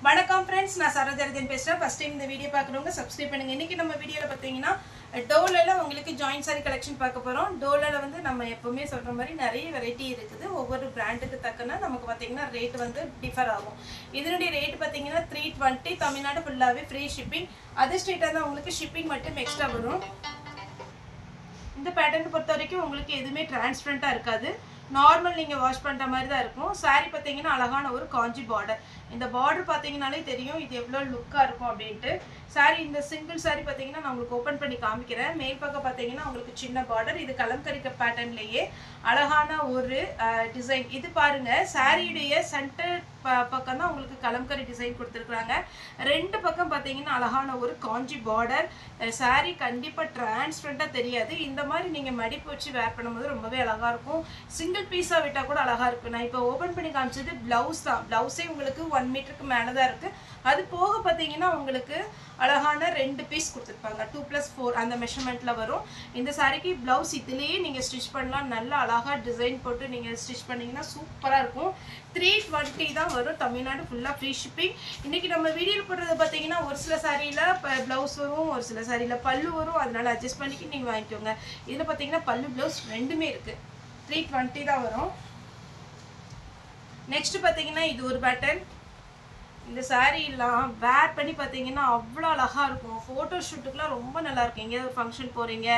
வணக்கம் फ्रेंड्स நான் சரோஜரதன் பேசுறேன் ஃபர்ஸ்ட் டைம் இந்த வீடியோ பார்க்குறவங்க சப்ஸ்கிரைப் பண்ணுங்க இன்னைக்கு நம்ம வீடியோல பாத்தீங்கன்னா டோலல உங்களுக்கு ஜாயின்ட் சாரி கலெக்ஷன் பார்க்க போறோம் டோலல வந்து நம்ம எப்பவுமே சொல்ற மாதிரி நிறைய வெரைட்டி இருக்குது ஒவ்வொரு பிராண்டுக்கு தக்கன நமக்கு பாத்தீங்கன்னா ரேட் வந்து டிஃபர் ஆகும் இதனுடைய ரேட் பாத்தீங்கன்னா 320 தமிழ்நாடு ஃபுல்லாவே ஃப்ரீ ஷிப்பிங் அதர் ஸ்டேட்டா தான் உங்களுக்கு ஷிப்பிங் மட்டும் எக்ஸ்ட்ரா வரும் இந்த பேட்டர்ன் பொறுத்த வரைக்கும் உங்களுக்கு எதுமே டிரான்ஸ்பரண்டா இருக்காது நார்மல் நீங்க வாஷ் பண்ற மாதிரி தான் இருக்கும் சாரி பாத்தீங்கன்னா அழகான ஒரு காஞ்சி border இந்த border பாத்தீங்கனாலே தெரியும் இது எவ்வளவு லுக்கா இருக்கும் அப்படினு சாரி இந்த சிங்கிள் சாரி பாத்தீங்கன்னா நான் உங்களுக்கு ஓபன் பண்ணி காமிக்கிறேன் மேல் பக்கம் பாத்தீங்கன்னா உங்களுக்கு சின்ன border இது கலம்கரி பேட்டர்ன்லயே அழகான ஒரு டிசைன் இது பாருங்க சாரியுடைய சென்டர் பக்கம் தான் உங்களுக்கு கலம்கரி டிசைன் கொடுத்திருக்காங்க ரெண்டு பக்கம் பாத்தீங்கன்னா அழகான ஒரு காஞ்சி border சாரி கண்டிப்பா டிரான்ஸ்பரண்டா தெரியாது இந்த மாதிரி நீங்க மடிப்பு வச்சு வேர் பண்ணும்போது ரொம்பவே அழகா இருக்கும் சிங்கிள் பீஸா விட்டா கூட அழகா இருக்கும் நான் இப்போ ஓபன் பண்ணி காமிச்சது ப்ளவுஸ் தான் ப்ளவுஸே உங்களுக்கு 1 மீட்டருக்கு மேல தான் இருக்கு அது போக பாத்தீங்கன்னா உங்களுக்கு அழகான ரெண்டு பீஸ் கொடுத்திருப்பாங்க 2+4 அந்த மெஷர்மென்ட்ல வரும் இந்த சாரிக்கு ப்ளவுஸ் இதுலயே நீங்க ஸ்டிட்ச் பண்ணலாம் நல்ல அழகா டிசைன் போட்டு நீங்க ஸ்டிட்ச் பண்ணீங்கன்னா சூப்பரா இருக்கும் 320 தான் வரும் தமிழ்நாடு ஃபுல்லா ஃப்ரீ ஷிப்பிங் இன்னைக்கு நம்ம வீடியோல போடுறது பாத்தீங்கன்னா ஒரு சில சாரியில ப்ளவுஸ் வரும் ஒரு சில சாரியில பல்லு வரும் அதனால அட்ஜஸ்ட் பண்ணிட்டு நீங்க வாங்கிக்கோங்க இதுல பாத்தீங்கன்னா பல்லு ப்ளவுஸ் ரெண்டுமே இருக்கு 320 தான் வரும் நெக்ஸ்ட் பாத்தீங்கன்னா இது ஒரு பேட்டர்ன் இந்த சாரி எல்லாம் வேர் பண்ணி பாத்தீங்கன்னா அவ்வளவு அழகா இருக்கும் போட்டோ ஷூட்டுக்குலாம் ரொம்ப நல்லா இருக்கும் எங்க ஒரு ஃபங்க்ஷன் போறீங்க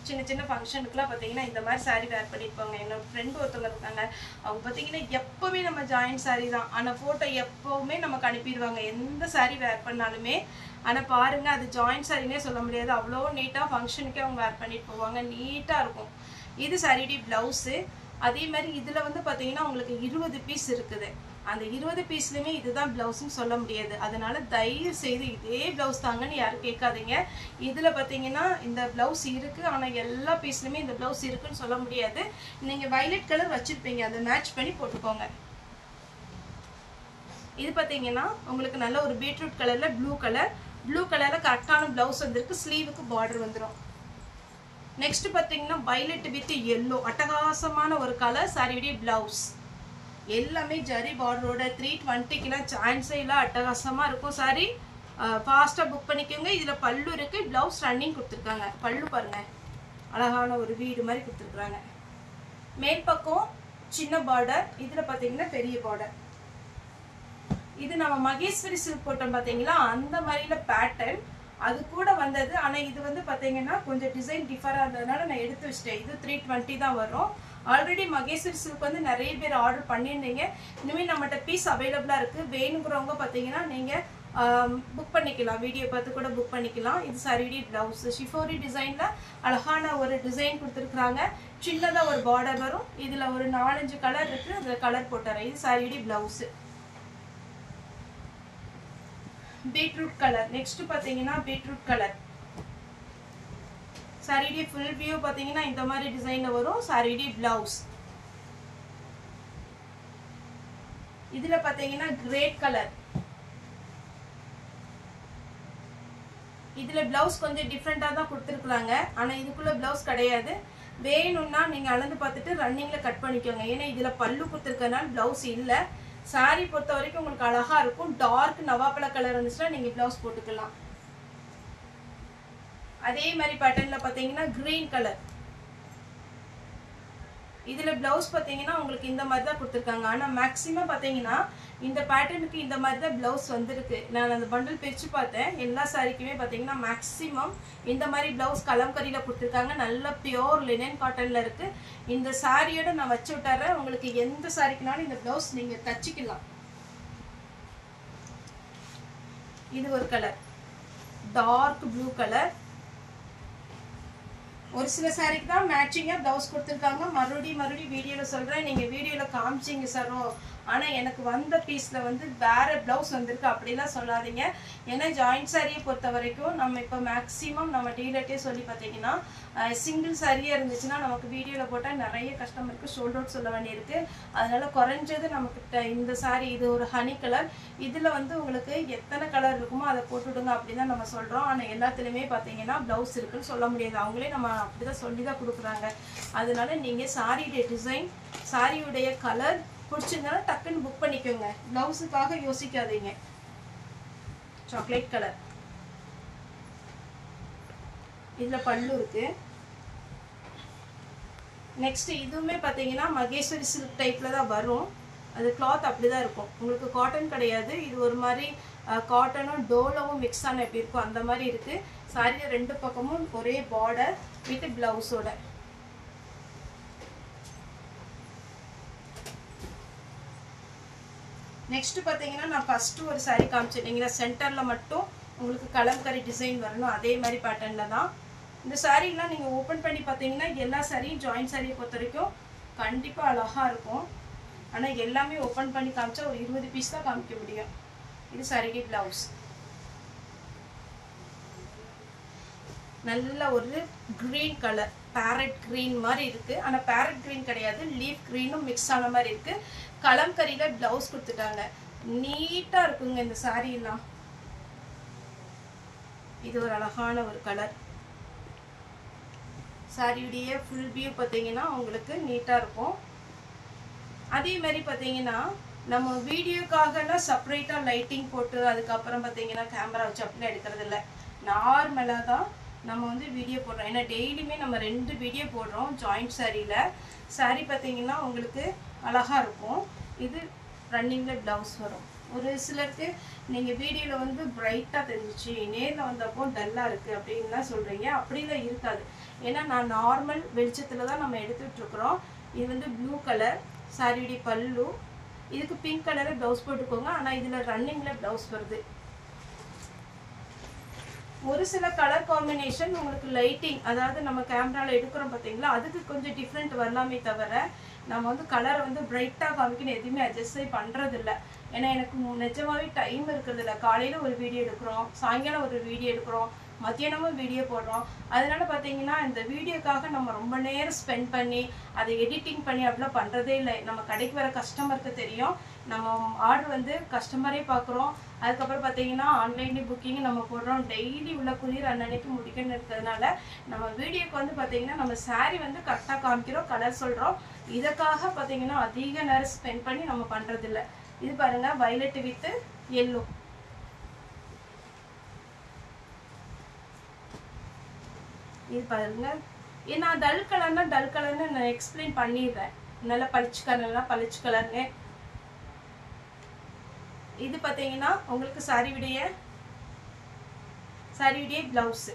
சின்ன சின்ன ஃபங்க்ஷனுக்குலாம் பாத்தீங்கன்னா இந்த மாதிரி சாரி வேர் பண்ணிருப்பாங்க என்னோட ஃப்ரெண்ட் ஒருத்தவங்க இருக்காங்க அவங்க பாத்தீங்கன்னா எப்பவுமே நம்ம ஜாயின்ட் சாரி தான் ஆனா போட்டோ எப்பவுமே நமக்கு அனுப்பிடுவாங்க எந்த சாரி வேர் பண்ணாலுமே ஆனா பாருங்க அது ஜாயின்ட் சாரினே சொல்ல முடியாது அவ்வளோ நீட்டா ஃபங்க்ஷனுக்கே அவங்க வேர் பண்ணிட்டு போவாங்க நீட்டா இருக்கும் இது சாரிடி பிளவுஸ் அதே மாதிரி இதுல வந்து பாத்தீங்கன்னா உங்களுக்கு 20 பீஸ் இருக்குது அந்த 20 பீஸ்லயுமே இதுதான் பிளவுஸ்னு சொல்ல முடியாது அதனால தயவு செய்து இதே பிளவுஸ் தாங்கன்னு யாரும் கேட்காதீங்க இதுல பாத்தீங்கன்னா இந்த பிளவுஸ் இருக்கு ஆனா எல்லா பீஸ்லயுமே இந்த பிளவுஸ் இருக்குன்னு சொல்ல முடியாது நீங்க வயலட் கலர் வச்சிருப்பீங்க அதை மேட்ச் பண்ணி போட்டுக்கோங்க இது பாத்தீங்கன்னா உங்களுக்கு நல்ல ஒரு பீட்ரூட் கலர்ல ப்ளூ கலர்ல கரெக்டான பிளவுஸ் வந்திருக்கு ஸ்லீவுக்கு பார்டர் வந்துரும் நெக்ஸ்ட் பாத்தீங்கன்னா violet with yellow அட்டகாசமான ஒரு கலர் சாரியுடைய பிளவுஸ் எல்லாமே ஜரி பார்டரோட 320 க்குல சான்ஸே இல்ல அட்டகாசமா இருக்கும் சாரி ஃபாஸ்டா புக் பண்ணிக்கோங்க இதுல பல்லு இருக்கு பிளவுஸ் ரன்னிங் கொடுத்திருக்காங்க பல்லு பாருங்க அழகான ஒரு வீடு மாதிரி கொடுத்திருக்காங்க மேல் பக்கம் சின்ன பார்டர் இதுல பாத்தீங்கன்னா பெரிய பார்டர் இது நம்ம மகேஸ்வரி சில்க் போட்டோம் பாத்தீங்களா அந்த மாதிரில பேட்டர்ன் அது கூட வந்தது ஆனா இது வந்து பாத்தீங்கன்னா கொஞ்சம் டிசைன் டிஃபரா இருந்ததனால நான் எடுத்து வச்சிட்டேன் இது 320 தான் வரும் ஆல்ரெடி மகேஸ்வரி சில்க் வந்து நிறைய பேர் ஆர்டர் பண்ணிருந்தீங்க இனிமே நம்மட்ட பீஸ் அவைலபிளா இருக்கு வேணும்ங்கறவங்க பாத்தீங்கன்னா நீங்க புக் பண்ணிக்கலாம் வீடியோ பார்த்து கூட புக் பண்ணிக்கலாம் இது சாரிடி பிளவுஸ் ஷிஃபோரி டிசைன்ல அழகான ஒரு டிசைன் கொடுத்திருக்காங்க சின்னதா ஒரு பார்டர் வரும் இதுல ஒரு 4-5 கலர் இருக்கு அந்த கலர் போட்டறேன் இது சாரிடி பிளவுஸ் beetroot color next பாத்தீங்கன்னா beetroot color saree full view பாத்தீங்கன்னா இந்த மாதிரி டிசைன்ல வரும் saree blouse இதுல பாத்தீங்கன்னா grey color இதுல blouse கொஞ்சம் டிஃபரண்டா தான் கொடுத்திருக்காங்க ஆனா இதுக்குள்ள blouse கிடையாது வேணும்னா நீங்க அளந்து பார்த்துட்டு ரன்னிங்ல கட் பண்ணிக்கோங்க ஏனா இதுல பல்லு கொடுத்திருக்கனால blouse இல்ல சாரி பொறுத்த வரைக்கும் உங்களுக்கு அழகா இருக்கும் டார்க் நவாப்பழ கலர் இருந்துச்சுனா நீங்க ப்ளவுஸ் போட்டுக்கலாம் அதே மாதிரி பேட்டர்ன்ல பாத்தீங்கன்னா green கலர் இதுல ப்ளவுஸ் பாத்தீங்கன்னா உங்களுக்கு இந்த மாதிரி தான் கொடுத்திருக்காங்க ஆனா மேக்ஸिमम பாத்தீங்கன்னா இந்த பேட்டர்னுக்கு இந்த மாதிரி தான் ப்ளவுஸ் வந்திருக்கு நான் அந்த பண்டில் பிரிச்சு பார்த்தேன் எல்லா சாரிக்குமே பாத்தீங்கன்னா மேக்ஸिमम இந்த மாதிரி ப்ளவுஸ் கலம்கரியில கொடுத்திருக்காங்க நல்ல பியூர் லினன் காட்டன்ல இருக்கு இந்த சாரியோட நான் வச்சு விட்டறேன் உங்களுக்கு எந்த சாரிக்குனாலும் இந்த ப்ளவுஸ் நீங்க தச்சிக்கலாம் இது ஒரு கலர் டார்க் ப்ளூ கலர் ஒரு சில சாரிக்கு தான் மேட்சிங்கா ப்ளவுஸ் கொடுத்திருக்காங்க மறுபடியும் வீடியோல சொல்றேன் நீங்க வீடியோல காமிச்சீங்க சரோ ஆனா எனக்கு வந்த பீஸ்ல வந்து வேற ப்ளவுஸ் வந்திருக்கு அப்படிலாம் சொல்லாதீங்க ஏன்னா ஜாயின்ட் சாரியை பொறுத்த வரைக்கும் நம்ம இப்ப மேக்ஸिमम நம்ம டீலர்ட்டே சொல்லி பாத்தீங்கன்னா சிங்கிள் சாரியா இருந்துச்சுன்னா நமக்கு வீடியோல போட்டா நிறைய கஸ்டமருக்கு ஷோல்ட் அவுட் சொல்ல வேண்டியிருக்கு அதனால குறைஞ்சது நமக்கு இந்த சாரி இது ஒரு ஹனி கலர் இதுல வந்து உங்களுக்கு எத்தனை கலர் இருக்குமோ அதை போட்டுடுங்க அப்படிதான் நம்ம சொல்றோம் ஆனா எல்லாத்துலயுமே பாத்தீங்கன்னா ப்ளவுஸ் இருக்குன்னு சொல்ல முடியாது அவங்களே நம்ம அப்படிதான் சொல்லி தான் கொடுக்குறாங்க அதனால நீங்க சாரியோட டிசைன் சாரியோட கலர் பிடிச்சிருந்தா டக்குன்னு புக் பண்ணிக்கோங்க ப்ளவுஸுக்காக யோசிக்காதீங்க சாக்லேட் கலர். இதுல பல்லு இருக்கு. நெக்ஸ்ட் இதுவுமே பாத்தீங்கன்னா மகேஸ்வரி சில்க் டைப்ல தான் வரும். அது கிளாத் அப்படிதான் இருக்கும். உங்களுக்கு காட்டன் கிடையாது. இது ஒரு மாதிரி காட்டனும் டோலவும் மிக்ஸ் ஆன எப்படி இருக்கும் அந்த மாதிரி இருக்கு. சாரியில ரெண்டு பக்கமும் ஒரே பார்டர் வித் பிளவுஸோட. நெக்ஸ்ட் பாத்தீங்கன்னா நான் ஃபர்ஸ்ட் ஒரு சாரி காமிச்சிட்டீங்கன்னா சென்டர்ல மட்டும் உங்களுக்கு கலம்கரி டிசைன் வரணும். அதே மாதிரி பேட்டர்ன்ல தான் இந்த சாரீலாம் நீங்க ஓபன் பண்ணி பாத்தீங்கன்னா எல்லா சாரியும் ஜாயிண்ட் சாரியை பொறுத்த வரைக்கும் கண்டிப்பா அழகா இருக்கும். ஆனா எல்லாமே ஓபன் பண்ணி காமிச்சா ஒரு 20 பீஸ் தான் காமிக்க முடியும். இது சாரிக்கு பிளவுஸ். நல்ல ஒரு கிரீன் கலர், பேரட் கிரீன் மாதிரி இருக்கு. ஆனா பேரட் கிரீன் கிடையாது, லீஃப் கிரீனும் மிக்ஸ் ஆன மாதிரி இருக்கு. கலம்கரியில பிளவுஸ் கொடுத்துட்டாங்க. நீட்டா இருக்குங்க இந்த சாரி எல்லாம். இது ஒரு அழகான ஒரு கலர். சாரியுடைய ஃபுல் வியூ பார்த்தீங்கன்னா உங்களுக்கு நீட்டா இருக்கும். அதே மாதிரி பார்த்தீங்கன்னா நம்ம வீடியோக்காக செப்பரேட்டா லைட்டிங் போட்டு அதுக்கப்புறம் பார்த்தீங்கன்னா கேமரா வச்சு அப்படியே எடுக்கிறது இல்லை. நார்மலா தான் நம்ம வந்து வீடியோ போடுறோம். ஏன்னா டெய்லியுமே நம்ம 2 வீடியோ போடுறோம் ஜாயிண்ட் சாரியில. சாரி பார்த்தீங்கன்னா உங்களுக்கு அழகா இருக்கும். இது ரன்னிங்ல பிளவுஸ் வரும். ஒரு சிலருக்கு நீங்க வீடியோல வந்து பிரைட்டா தெரிஞ்சிச்சு, நேர்ல வந்தப்போ டல்லா இருக்கு அப்படின்லாம் சொல்றீங்க. அப்படிலாம் இருக்காது. ஏன்னா நான் நார்மல் வெளிச்சத்துல தான் நம்ம எடுத்துட்டு இருக்கிறோம். இது வந்து ப்ளூ கலர் சாரியுடைய பல்லு. இதுக்கு பிங்க் கலர்ல பிளவுஸ் போட்டுக்கோங்க. ஆனா இதுல ரன்னிங்ல பிளவுஸ் வருது. ஒரு சில கலர் காம்பினேஷன் உங்களுக்கு லைட்டிங், அதாவது நம்ம கேமரால எடுக்கிறோம் பாத்தீங்களா, அதுக்கு கொஞ்சம் டிஃப்ரெண்ட் வரலாமே தவிர நம்ம வந்து கலரை வந்து பிரைட்டா காமிக்கணும் எதுவுமே அட்ஜஸ்ட் பண்றது இல்லை. ஏன்னா எனக்கு நிஜமாவே டைம் இருக்கிறது இல்லை. காலையில ஒரு வீடியோ எடுக்கிறோம், சாயங்காலம் ஒரு வீடியோ எடுக்கிறோம், மத்தியானமும் வீடியோ போடுறோம். அதனால பார்த்தீங்கன்னா இந்த வீடியோக்காக நம்ம ரொம்ப நேரம் ஸ்பெண்ட் பண்ணி அதை எடிட்டிங் பண்ணி அப்படிலாம் பண்ணுறதே இல்லை. நம்ம கடைக்கு வர கஸ்டமருக்கு தெரியும், நம்ம ஆர்டர் வந்து கஸ்டமரே பார்க்குறோம். அதுக்கப்புறம் பார்த்தீங்கன்னா ஆன்லைன்லேயே புக்கிங் நம்ம போடுறோம். டெய்லி உள்ள குளிர் அன்னன்னைக்கு முடிக்கணும்னு இருக்கிறதுனால நம்ம வீடியோக்கு வந்து பார்த்தீங்கன்னா நம்ம சாரி வந்து கரெக்டாக காமிக்கிறோம், கலர் சொல்கிறோம். இதுக்காக பார்த்தீங்கன்னா அதிக நேரம் ஸ்பெண்ட் பண்ணி நம்ம பண்ணுறதில்லை. இது பாருங்க வயலட் வித் எல்லோ. இது பாருங்க, ஏன்னா டல் கலர்னா டல் கலர்னு நான் எக்ஸ்பிளைன் பண்ணிடுறேன். நல்ல பளிச்சு கலர்னா பளிச்சு கலர்னு. இது பார்த்தீங்கன்னா உங்களுக்கு சாரியுடைய பிளவுஸ்.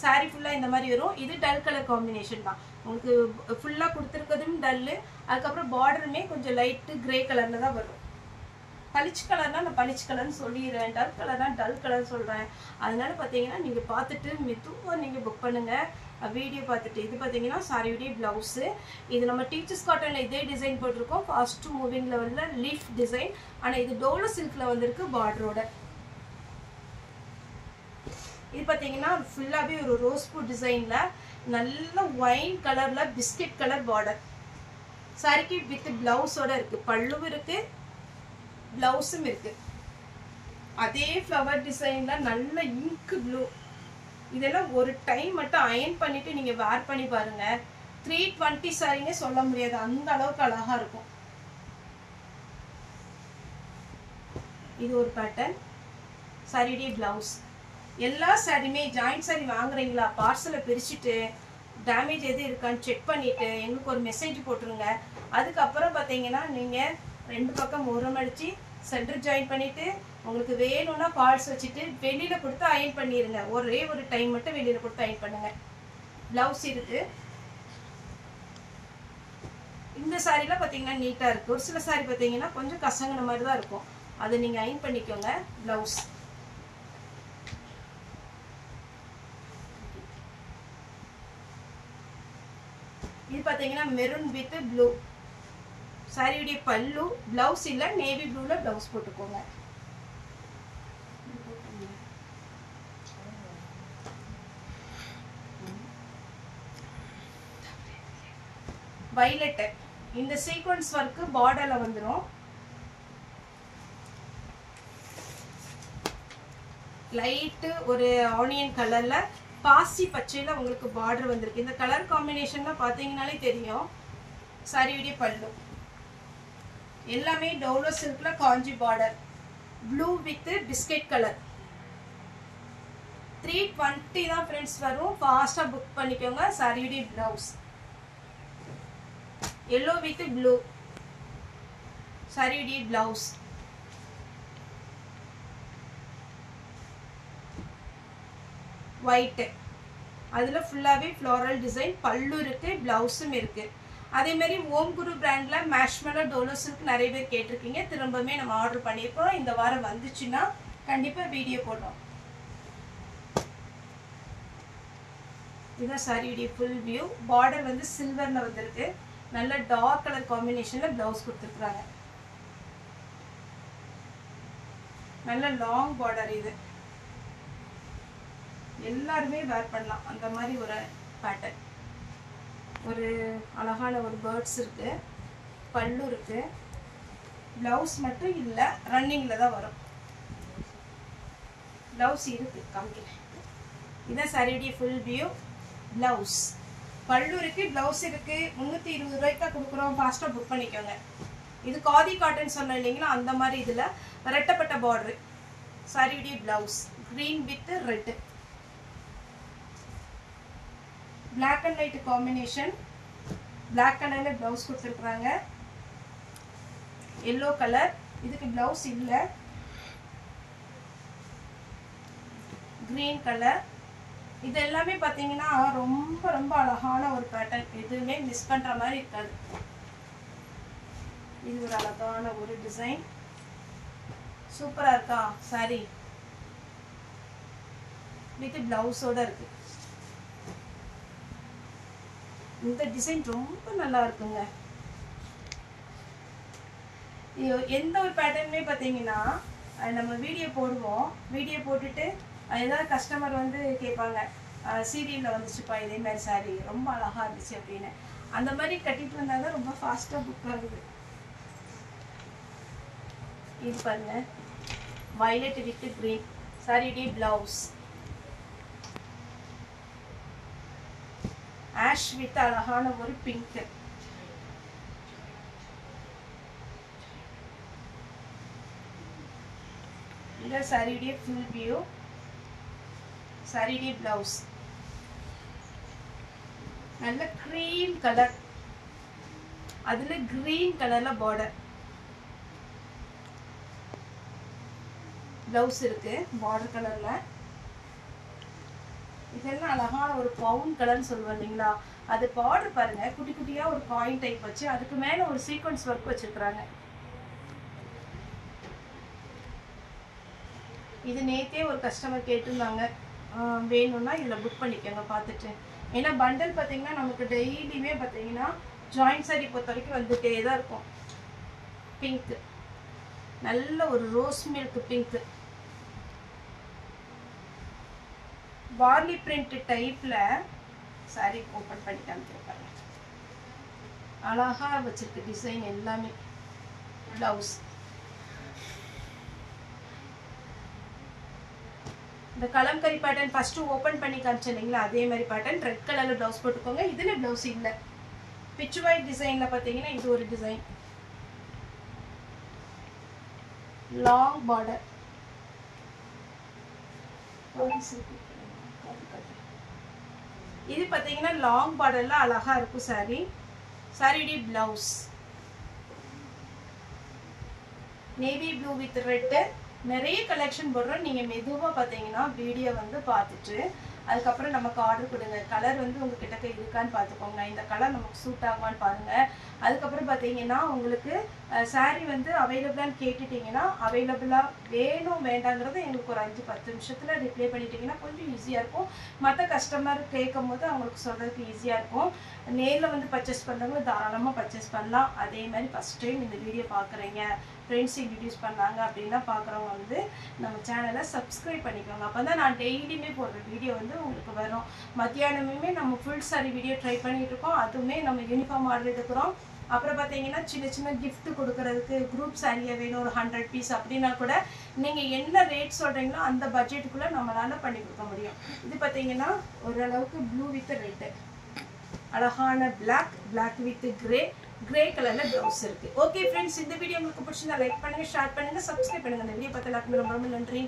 சாரி ஃபுல்லா இந்த மாதிரி வரும். இது டல் கலர் காம்பினேஷன் தான். உங்களுக்கு ஃபுல்லா கொடுத்துருக்கிறதும் டல்லு, அதுக்கப்புறம் பார்டருமே கொஞ்சம் லைட்டு கிரே கலர்ல தான் வரும். பளிச்சு கலர்னா நான் பளிச்சு கலர்னு சொல்லிடுறேன், டல் கலர்னா டல் கலர் சொல்றேன். அதனால பார்த்தீங்கன்னா நீங்க பார்த்துட்டு மெதுவாக நீங்க புக் பண்ணுங்க வீடியோ பார்த்துட்டு. இது பார்த்தீங்கன்னா சாரியுடைய பிளவுஸ். இது நம்ம டீச்சர்ஸ் காட்டன்ல இதே டிசைன் போட்டிருக்கோம், ஃபாஸ்ட் மூவிங் லெவல்ல லீஃப் டிசைன். ஆனா இது டோலோ சில்க்ல வந்திருக்கு பார்டரோட. இது பார்த்தீங்கன்னா ஃபுல்லாவே ஒரு ரோஸ் பூ டிசைன்ல நல்ல ஒயின் கலர்ல பிஸ்கட் கலர் பார்டர். சாரிக்கு வித் பிளவுஸோட இருக்கு, பல்லுவும் இருக்கு, பிளவுஸும் இருக்கு. அதே ஃப்ளவர் டிசைன்ல நல்ல இங்க் ப்ளூ. இதெல்லாம் ஒரு டைம் மட்டும் அயன் பண்ணிட்டு நீங்க வேர் பண்ணி பாருங்க, 320 சாரினே சொல்ல முடியாது, அந்த அளவுக்கு அழகா இருக்கும். இது ஒரு பேட்டர்ன். சாரியுடைய பிளவுஸ். எல்லா சாரியுமே ஜாயிண்ட் சாரி வாங்குறீங்களா, பார்சலை பிரிச்சுட்டு டேமேஜ் எது இருக்கான்னு செக் பண்ணிட்டு எங்களுக்கு ஒரு மெசேஜ் போட்டுருங்க. அதுக்கப்புறம் பார்த்தீங்கன்னா நீங்க 2 பக்கம் ஓரம் அடிச்சு சென்டர் ஜாயின் பண்ணிட்டு உங்களுக்கு வேணும்னா ஃபால்ஸ் வச்சுட்டு வெளியில கொடுத்து அயன் பண்ணிருங்க. ஒரே ஒரு டைம் மட்டும் வெளியில கொடுத்து அயன் பண்ணுங்க. பிளவுஸ் இருக்கு. இந்த சாரில பாத்தீங்கன்னா நீட்டா இருக்கு. ஒரு சில சாரி பாத்தீங்கன்னா கொஞ்சம் கசங்கின மாதிரி தான் இருக்கும், அதை நீங்க அயன் பண்ணிக்கோங்க. பிளவுஸ். இது பாத்தீங்கன்னா மெரூன் வித் ப்ளூ. சாரியுடைய பல்லு. பிளவுஸ் இல்ல, நேவி ப்ளூல பிளவுஸ் போட்டுக்கோங்க. வயலட். இந்த சீக்வென்ஸ் ஒர்க் பார்டர்ல வந்துரும். லைட் ஒரு ஆனியன் கலர்ல பாசி பச்சையில உங்களுக்கு பார்டர் வந்திருக்கு. இந்த கலர் காம்பினேஷன்ல பாத்தீங்கன்னாலே தெரியும். சாரியுடைய பல்லு எல்லாமே டோலோ சில்க்ல காஞ்சி border. blue with biscuit color. 320 தான் फ्रेंड्स வரும். ஃபாஸ்டா புக் பண்ணிக்கோங்க. saree blouse yellow with blue saree blouse. white அதுல ஃபுல்லாவே floral design பல்லு இருக்கு பிளவுஸும் இருக்கு. அதே மாதிரி ஓம் குரு பிராண்ட்ல மேஷ்மெலோ டோலோ சில்க் நிறைய பேர் கேட்டிருக்கீங்க. திரும்பவே நம்ம ஆர்டர் பண்ணியிருக்கோம். இந்த வாரம் வந்துச்சுன்னா கண்டிப்பா வீடியோ போடுறோம். இதுதான் சாரியுடைய ஃபுல் வியூ. பார்டர் வந்து சில்வர்ல வந்திருக்கு. நல்ல டார்க் கலர் காம்பினேஷன்ல பிளவுஸ் கொடுத்துருக்காங்க. நல்ல லாங் பார்டர் இது. எல்லாருமே வேர் பண்ணலாம் அந்த மாதிரி ஒரு பேட்டர்ன். ஒரு அழகான ஒரு பேர்ட்ஸ் இருக்கு. பல்லு இருக்கு. பிளவுஸ் மட்டும் இல்ல ரன்னிங்ல தான் வரும். பிளவுஸ் இருக்கு காமிக்கிறேன். இதான் சாரியுடைய ஃபுல் வியூ. பிளவுஸ் பல்லு இருக்கு பிளவுஸ் இருக்கு. 320 ரூபாய்க்கு கொடுக்குறோம். ஃபாஸ்டா புக் பண்ணிக்கோங்க. இது காதி காட்டன் சொன்ன இல்லைங்களா அந்த மாதிரி இதுல ரெட்டப்பட்ட பார்டர். சாரியுடைய blouse green with red. black and white combination. black color ல blouse கொடுத்திருக்காங்க. yellow color இதுக்கு blouse இல்ல. green color இது எல்லாமே பாத்தீங்கன்னா ரொம்ப ரொம்ப அழகான ஒரு பேட்டர்ன். எதுவுமே மிஸ் பண்ற மாதிரி இருக்காது. இது ஒரு அழகான ஒரு டிசைன். சூப்பரா இருக்கா saree வித் blouse ஓட இருக்கு. இந்த டிசைன் ரொம்ப நல்லா இருக்குங்க. எந்த ஒரு பேட்டர்னுமே பாத்தீங்கன்னா நம்ம வீடியோ போடுவோம். வீடியோ போட்டுட்டு ஏதாவது கஸ்டமர் வந்து கேட்பாங்க சீரியல்ல வந்துச்சுப்பா இதே மாதிரி சாரி ரொம்ப அழகா இருந்துச்சு அப்படின்னு. அந்த மாதிரி கட்டிட்டு வந்தாதான் ரொம்ப ஃபாஸ்டா புக் ஆகுது. இது பாருங்க violet with green saree blouse. ash with அழகான ஒரு pink. இந்த saree full view. saree blouse நல்ல cream color. அதுல green colorல border. blouse இருக்கு border colorல. இதெல்லாம் அழகான ஒரு பவுன் கலர்னு சொல்லுவாங்க இல்லைங்களா அது பார்டர் பாருங்க. குட்டி குட்டியா ஒரு காயின் டைப் வச்சு அதுக்கு மேல ஒரு சீக்வென்ஸ் வர்க் வச்சிருக்காங்க. இது நேத்தே ஒரு கஸ்டமர் கேட்டிருந்தாங்க. வேணும்னா இதுல புக் பண்ணிக்கோங்க பார்த்துட்டு. ஏன்னா பண்டல் பாத்தீங்கன்னா நமக்கு டெய்லியுமே பாத்தீங்கன்னா ஜாயிண்ட் சாரி பொறுத்த வரைக்கும் வந்துட்டே தான் இருக்கும். பிங்க் நல்ல ஒரு rose milk pink. Warli print டைப்ல சாரி ஓபன் பண்ணி காமிக்கிறேன். அழகா வச்சிருக்கு டிசைன் எல்லாமே. பிளவுஸ் இந்த கலம்கரி பேட்டர்ன் ஃபர்ஸ்ட் ஓபன் பண்ணி காமிச்சீங்களா அதே மாதிரி பேட்டர்ன் ரெட் கலர்ல பிளவுஸ் போட்டுக்கோங்க. இதுல பிளவுஸ் இல்ல. பிச் ஒயிட் டிசைன்ல பாத்தீங்கன்னா இது ஒரு டிசைன். Long border. இது பாத்தீங்கன்னா லாங் பார்டர்ல அழகா இருக்கும் sorry. Sorry blouse navy blue with red. நிறைய கலெக்ஷன் போடுறோம். நீங்க மெதுவா பாத்தீங்கன்னா வீடியோ வந்து பார்த்துட்டு அதுக்கப்புறம் நமக்கு ஆர்டர் கொடுங்க. கலர் வந்து உங்ககிட்ட இருக்கான்னு பார்த்துக்கோங்க. இந்த கலர் நமக்கு சூட் ஆகுமான்னு பாருங்க. அதுக்கப்புறம் பார்த்தீங்கன்னா உங்களுக்கு சாரீ வந்து அவைலபிளான்னு கேட்டுட்டிங்கன்னா அவைலபிளாக வேணும் வேண்டாங்கிறது எங்களுக்கு ஒரு 5-10 நிமிஷத்தில் ரிப்ளை பண்ணிட்டீங்கன்னா கொஞ்சம் ஈஸியாக இருக்கும். மற்ற கஸ்டமர் கேட்கும் போது அவங்களுக்கு சொல்கிறதுக்கு ஈஸியாக இருக்கும். நேரில் வந்து பர்ச்சேஸ் பண்ணுறவங்க தாராளமாக பர்ச்சேஸ் பண்ணலாம். அதே மாதிரி ஃபஸ்ட் டைம் இந்த வீடியோ பார்க்குறீங்க, ஃப்ரெண்ட்ஸ் இன்ட்ரடியூஸ் பண்ணாங்க அப்படின்னா பார்க்குறவங்க வந்து நம்ம சேனலை சப்ஸ்கிரைப் பண்ணிக்கோங்க. அப்போ தான் நான் டெய்லியுமே போடுற வீடியோ வந்து உங்களுக்கு வரும். மத்தியானமுமே நம்ம ஃபுல் சாரி வீடியோ ட்ரை பண்ணிட்டு இருக்கோம். அதுவுமே நம்ம யூனிஃபார்ம் ஆர்டர் எடுக்கிறோம். அப்புறம் பார்த்தீங்கன்னா சின்ன சின்ன கிஃப்ட் கொடுக்கறதுக்கு குரூப் சாரியை வேணும் ஒரு 100 பீஸ் அப்படின்னா கூட நீங்கள் என்ன ரேட் சொல்கிறீங்களோ அந்த பட்ஜெட்டுக்குள்ளே நம்மளால் பண்ணி கொடுக்க முடியும். இது பார்த்தீங்கன்னா ஓரளவுக்கு ப்ளூ வித் ரெட்டு, அழகான பிளாக் வித் கிரே, கிரே கலர்ல ப்ளவுஸ் இருக்கு. ஓகே ஃப்ரெண்ட்ஸ், இந்த வீடியோ உங்களுக்கு பிடிச்சிருந்தா லைக் பண்ணுங்க, ஷேர் பண்ணுங்க, சப்ஸ்கிரைப் பண்ணுங்க. இந்த வீடியோ பார்த்து எல்லாருக்குமே ரொம்ப ரொம்ப நன்றி.